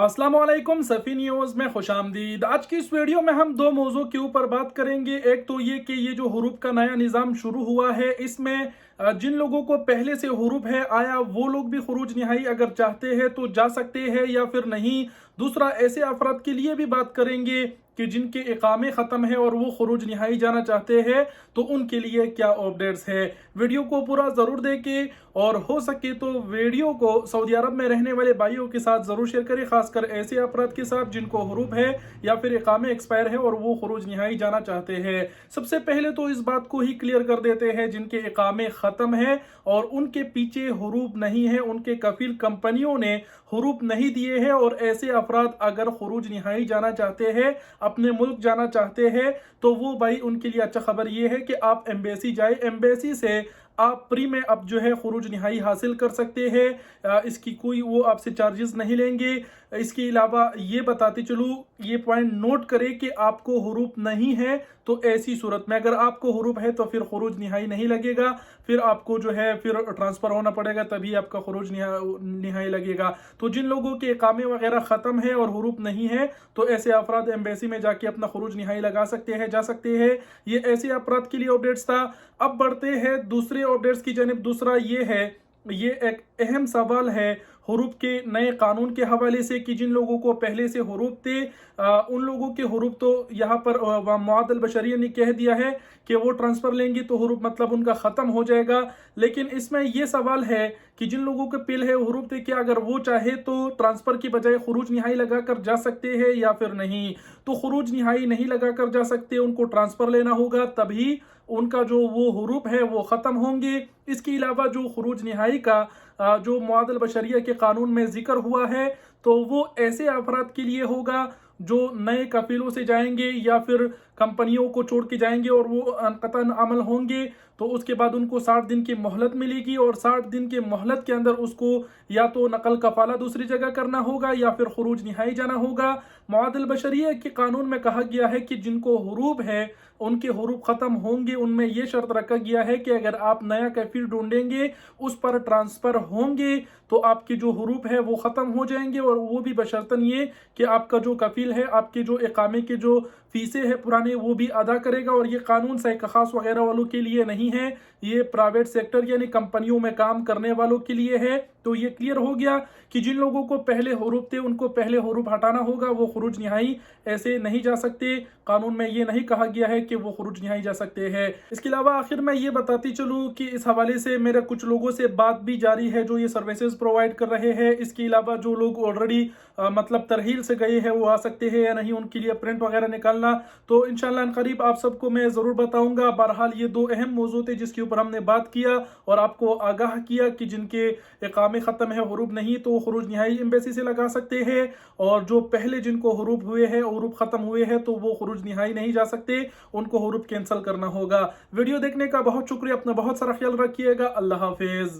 अस्सलाम वालेकुम सफ़ी न्यूज़ में खुशामदीद। आज की इस वीडियो में हम दो मौजू के ऊपर बात करेंगे। एक तो ये कि ये जो हुरूफ का नया निज़ाम शुरू हुआ है, इसमें जिन लोगों को पहले से हुरूफ है आया वो लोग भी खुरूज निहाई अगर चाहते हैं तो जा सकते हैं या फिर नहीं। दूसरा, ऐसे अफराद के लिए भी बात करेंगे कि जिनके इकामे ख़त्म है और वो खुरूज निहाई जाना चाहते हैं तो उनके लिए क्या अपडेट्स है। वीडियो को पूरा ज़रूर देखें और हो सके तो वीडियो को सऊदी अरब में रहने वाले भाइयों के साथ ज़रूर शेयर करें, खासकर ऐसे अफराद के साथ जिनको हुरूफ है या फिर इकामे एक्सपायर है और वो खुरूज निहाई जाना चाहते हैं। सबसे पहले तो इस बात को ही क्लियर कर देते हैं, जिनके इकामे ख़त्म है और उनके पीछे हुरूफ नहीं है, उनके कफील कंपनियों ने हुरूफ नहीं दिए हैं और ऐसे अफराद अगर खुरूज निहाई जाना चाहते हैं, अपने मुल्क जाना चाहते हैं, तो वो भाई उनके लिए अच्छा खबर ये है कि आप एम्बेसी जाए, एम्बेसी से आप फ्री में अब जो है खुरूज निहाई हासिल कर सकते हैं। इसकी कोई वो आपसे चार्जेस नहीं लेंगे। इसके अलावा ये बताते चलूँ, ये पॉइंट नोट करें कि आपको हुरूफ नहीं है तो ऐसी सूरत में, अगर आपको हुरूफ है तो फिर खुरूज निहाई नहीं लगेगा, फिर आपको जो है फिर ट्रांसफ़र होना पड़ेगा, तभी आपका खुरूज निहाई लगेगा। तो जिन लोगों के इकामे वगैरह ख़त्म है और हुरूफ नहीं है तो ऐसे अफराद एम्बेसी में जाके अपना खुरूज निहाई लगा सकते हैं, जा सकते हैं। ये ऐसे अफराद के लिए अपडेट्स था। अब बढ़ते हैं दूसरे अपडेट्स की जानिब। दूसरा ये है, ये एक अहम सवाल है हुरूफ के नए कानून के हवाले से कि जिन लोगों को पहले से हुरूफ थे उन लोगों के हुरूफ तो यहाँ पर मुआद अल बशरिया ने कह दिया है कि वो ट्रांसफ़र लेंगे तो हुरूफ मतलब उनका ख़त्म हो जाएगा। लेकिन इसमें ये सवाल है कि जिन लोगों के पिल है हुरूफ थे, क्या अगर वो चाहे तो ट्रांसफ़र की बजाय खुरूज निहाई लगा कर जा सकते हैं या फिर नहीं। तो खुरूज निहाई नहीं लगा कर जा सकते, उनको ट्रांसफ़र लेना होगा, तभी उनका जो वो हुरूफ है वो ख़त्म होंगे। इसके अलावा जो खुरूज निहाई का जो मुआद अल बशरिया के कानून में जिक्र हुआ है तो वो ऐसे अफराद के लिए होगा जो नए कफीलों से जाएंगे या फिर कंपनियों को छोड़ के जाएंगे और वो अनक़तन अमल होंगे, तो उसके बाद उनको 60 दिन की मोहलत मिलेगी और 60 दिन के मोहलत के अंदर उसको या तो नकल कफाला दूसरी जगह करना होगा या फिर खुरूज निहाई जाना होगा। मुआद अल बशरिया के कानून में कहा गया है कि जिनको हुरूफ है उनके हुरूफ ख़त्म होंगे, उनमें यह शर्त रखा गया है कि अगर आप नया कफील ढूंढेंगे, उस पर ट्रांसफ़र होंगे तो आपके जो हुरूफ है वो ख़त्म हो जाएंगे और वो भी बशर्तन ये कि आपका जो कफील है आपके जो इकामे के जो फीसें हैं पुराने वो भी अदा करेगा। और ये कानून सहक़ ख़ास वगैरह वालों के लिए नहीं है, ये प्राइवेट सेक्टर यानी कंपनियों में काम करने वालों के लिए है। तो ये क्लियर हो गया कि जिन लोगों को पहले हुरूफ थे उनको पहले हुरूफ हटाना होगा, वो खुरूज निहाई ऐसे नहीं जा सकते। कानून में ये नहीं कहा गया है कि वो खुरूज निहाई जा सकते हैं। इसके अलावा आखिर में ये बताती चलूँ कि इस हवाले से मेरे कुछ लोगों से बात भी जारी है जो ये सर्विसेज प्रोवाइड कर रहे हैं। इसके अलावा जो लोग ऑलरेडी मतलब तरहील से गए हैं वो आ सकते हैं या नहीं, उनके लिए प्रिंट वगैरह निकालना, तो इंशाल्लाह इन-क़रीब आप सबको मैं ज़रूर बताऊंगा। बहरहाल ये दो अहम मौजू थे जिसके ऊपर हमने बात किया और आपको आगाह किया कि जिनके इकामे ख़त्म है, हुरूफ नहीं, तो खुरूज निहाई एम्बेसी से लगा सकते हैं और जो पहले जिनको हुरूफ हुए हैं, हुरूफ ख़त्म हुए हैं, तो वो खुरूज निहाई नहीं जा सकते, उनको हुरूफ कैंसिल करना होगा। वीडियो देखने का बहुत शुक्रिया, अपना बहुत सारा ख्याल रखिएगा। अल्लाह हाफिज़।